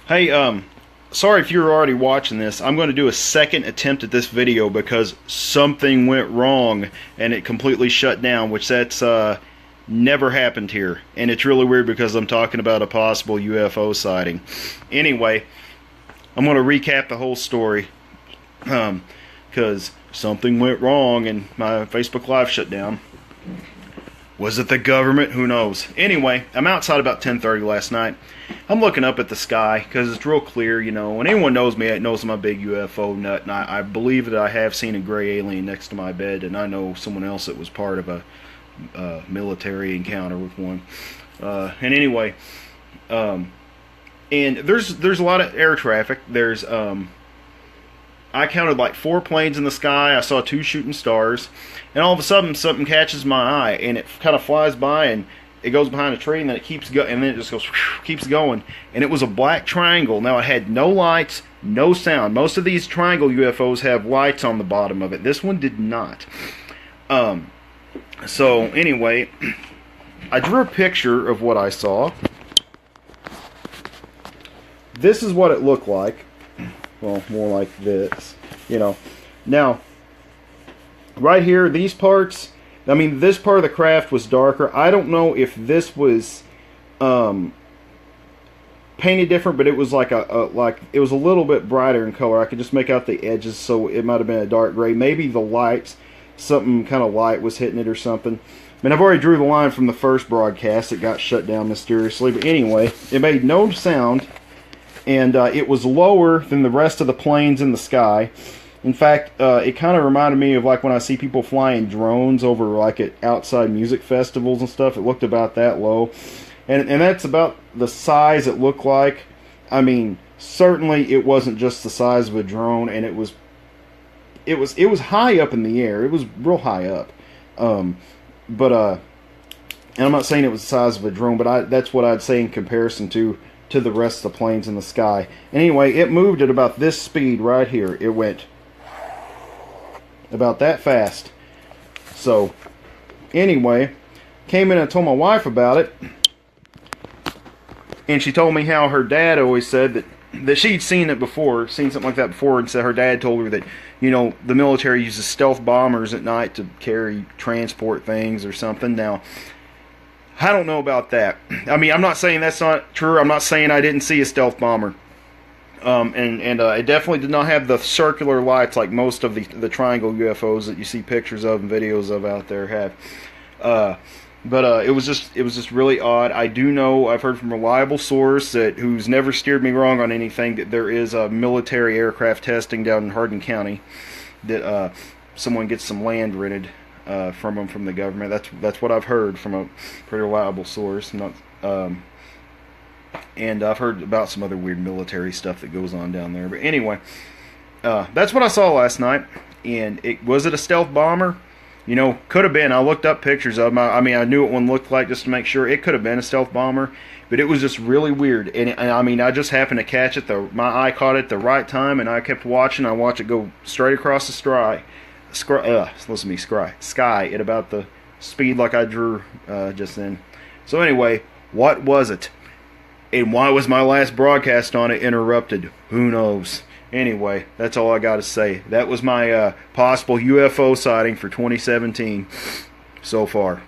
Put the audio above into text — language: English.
Hey, sorry if you're already watching this. I'm going to do a second attempt at this video because something went wrong and it completely shut down, which that's never happened here. And it's really weird because I'm talking about a possible UFO sighting. Anyway, I'm going to recap the whole story because something went wrong and my Facebook Live shut down. Was it the government? Who knows? Anyway, I'm outside about 10:30 last night. I'm looking up at the sky because it's real clear, you know. And anyone knows me, knows I'm a big UFO nut, and I believe that I have seen a gray alien next to my bed, and I know someone else that was part of a military encounter with one. And anyway, and there's a lot of air traffic. There's I counted like 4 planes in the sky. I saw 2 shooting stars, and all of a sudden something catches my eye, and it kind of flies by, and it goes behind a tree, and then it keeps going, and then it just goes, keeps going, and it was a black triangle. Now it had no lights, no sound. Most of these triangle UFOs have lights on the bottom of it. This one did not. So anyway, I drew a picture of what I saw. This is what it looked like. Well, more like this, you know. Now, right here, these parts, I mean, this part of the craft was darker. I don't know if this was painted different, but it was like it was a little bit brighter in color. I could just make out the edges, so it might have been a dark gray. Maybe the lights, something kind of light was hitting it or something. I mean, I've already drew the line from the first broadcast. It got shut down mysteriously, but anyway, it made no sound. And it was lower than the rest of the planes in the sky. In fact, it kind of reminded me of like when I see people flying drones over like at outside music festivals and stuff. It looked about that low. And that's about the size it looked like. I mean, certainly it wasn't just the size of a drone, and it was high up in the air. It was real high up. And I'm not saying it was the size of a drone, but that's what I'd say in comparison to the rest of the planes in the sky. Anyway, it moved at about this speed right here. It went about that fast. So, anyway, came in and told my wife about it. And she told me how her dad always said that she'd seen it before, seen something like that before, and said her dad told her that, you know, the military uses stealth bombers at night to transport things or something. Now, I don't know about that. I mean, I'm not saying that's not true. I'm not saying I didn't see a stealth bomber. It definitely did not have the circular lights like most of the triangle UFOs that you see pictures of and videos of out there have. But it was just really odd. I do know, I've heard from a reliable source who's never steered me wrong on anything, that there is a military aircraft testing down in Hardin County that someone gets some land rented from the government. That's what I've heard from a pretty reliable source. And I've heard about some other weird military stuff that goes on down there. But anyway, that's what I saw last night. And was it a stealth bomber? You know, could have been. I looked up pictures of them. I mean, I knew what one looked like just to make sure. It could have been a stealth bomber, but it was just really weird. And I mean, I just happened to catch it. My eye caught it at the right time, and I kept watching. I watched it go straight across the sky at about the speed like I drew just then. So anyway, what was it? And why was my last broadcast on it interrupted? Who knows? Anyway, that's all I got to say. That was my possible UFO sighting for 2017 so far.